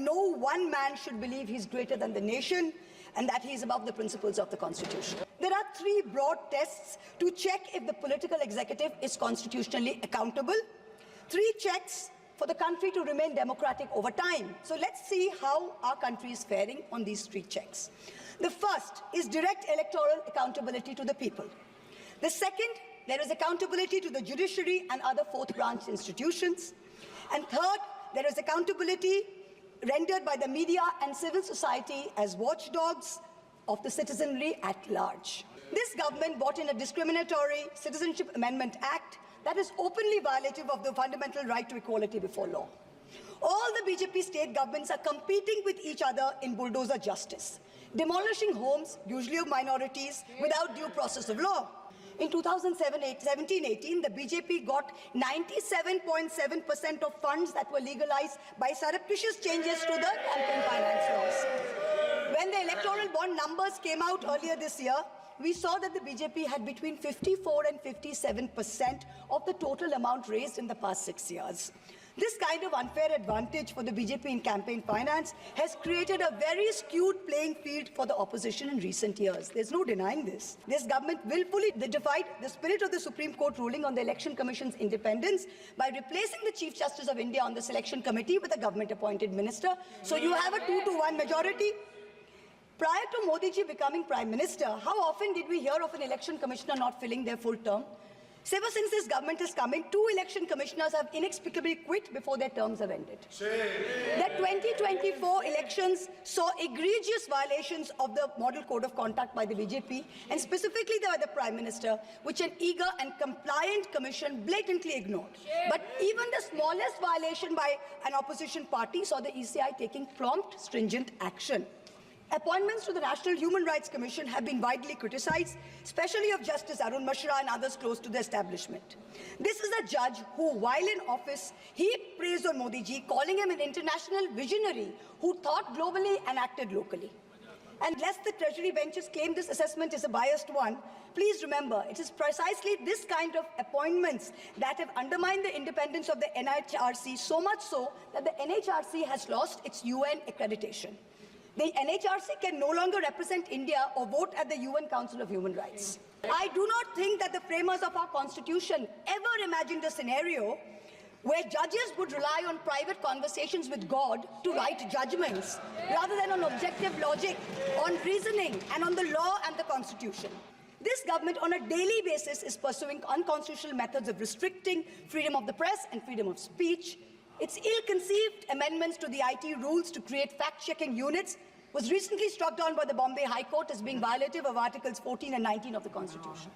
no one man should believe he's greater than the nation and that he is above the principles of the Constitution. There are three broad tests to check if the political executive is constitutionally accountable. Three checks for the country to remain democratic over time. So let's see how our country is faring on these three checks. The first is direct electoral accountability to the people. The second, there is accountability to the judiciary and other fourth branch institutions. And third, there is accountability rendered by the media and civil society as watchdogs of the citizenry at large. This government brought in a discriminatory Citizenship Amendment Act that is openly violative of the fundamental right to equality before law. All the BJP state governments are competing with each other in bulldozer justice, demolishing homes, usually of minorities, without due process of law. In 2017-18, the BJP got 97.7% of funds that were legalized by surreptitious changes to the campaign finance laws. When the electoral bond numbers came out earlier this year, we saw that the BJP had between 54 and 57% of the total amount raised in the past 6 years. This kind of unfair advantage for the BJP in campaign finance has created a very skewed playing field for the opposition in recent years. There's no denying this. This government willfully defied the spirit of the Supreme Court ruling on the Election Commission's independence by replacing the Chief Justice of India on the selection committee with a government-appointed minister. So you have a 2-to-1 majority. Prior to Modi ji becoming Prime Minister, how often did we hear of an election commissioner not filling their full term? So ever since this government has come in, 2 election commissioners have inexplicably quit before their terms have ended. The 2024 elections saw egregious violations of the Model Code of Conduct by the BJP, and specifically by the Prime Minister, which an eager and compliant commission blatantly ignored. But even the smallest violation by an opposition party saw the ECI taking prompt, stringent action. Appointments to the National Human Rights Commission have been widely criticized, especially of Justice Arun Mishra and others close to the establishment. This is a judge who, while in office, heaped praise on Modi ji, calling him an international visionary who thought globally and acted locally. And lest the Treasury benches claim this assessment is a biased one, please remember, it is precisely this kind of appointments that have undermined the independence of the NHRC, so much so that the NHRC has lost its UN accreditation. The NHRC can no longer represent India or vote at the UN Council of Human Rights. I do not think that the framers of our constitution ever imagined a scenario where judges would rely on private conversations with God to write judgments, rather than on objective logic, on reasoning, and on the law and the Constitution. This government on a daily basis is pursuing unconstitutional methods of restricting freedom of the press and freedom of speech. Its ill-conceived amendments to the IT rules to create fact-checking units was recently struck down by the Bombay High Court as being violative of Articles 14 and 19 of the Constitution.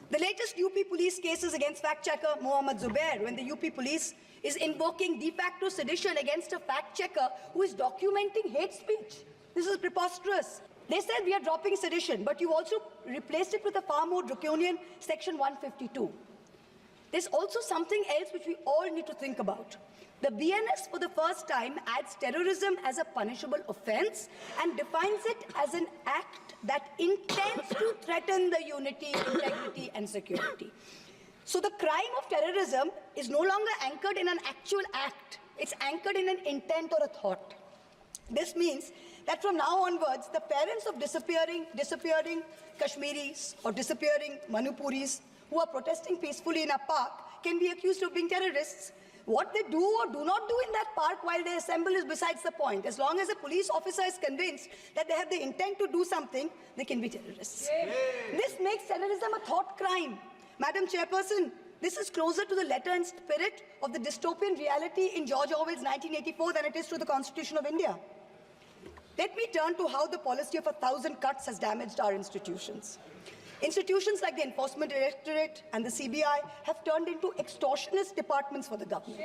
The latest UP police cases against fact-checker Mohammad Zubair, when the UP police is invoking de facto sedition against a fact-checker who is documenting hate speech. This is preposterous. They said we are dropping sedition, but you also replaced it with a far more draconian Section 152. There's also something else which we all need to think about. The BNS for the first time adds terrorism as a punishable offense and defines it as an act that intends to threaten the unity, integrity, and security. So the crime of terrorism is no longer anchored in an actual act. It's anchored in an intent or a thought. This means that from now onwards, the parents of disappearing Kashmiris or disappearing Manipuris who are protesting peacefully in a park can be accused of being terrorists. What they do or do not do in that park while they assemble is besides the point. As long as a police officer is convinced that they have the intent to do something, they can be terrorists. This makes terrorism a thought crime. Madam Chairperson, this is closer to the letter and spirit of the dystopian reality in George Orwell's 1984 than it is to the Constitution of India. Let me turn to how the policy of 1,000 cuts has damaged our institutions. Institutions like the Enforcement Directorate and the CBI have turned into extortionist departments for the government.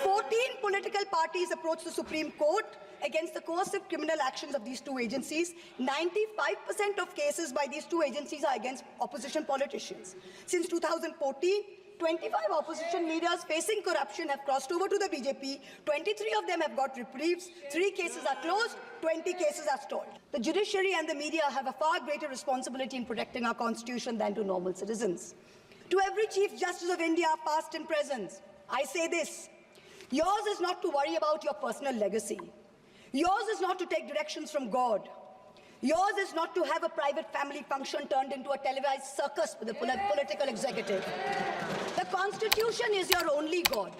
14 political parties approached the Supreme Court against the coercive criminal actions of these two agencies. 95% of cases by these two agencies are against opposition politicians. Since 2014, 25 opposition leaders facing corruption have crossed over to the BJP. 23 of them have got reprieves. 3 cases are closed. 20 cases are stalled. The judiciary and the media have a far greater responsibility in protecting our constitution than to normal citizens. To every Chief Justice of India, past and present, I say this: yours is not to worry about your personal legacy. Yours is not to take directions from God. Yours is not to have a private family function turned into a televised circus with the political executive. The Constitution is your only God.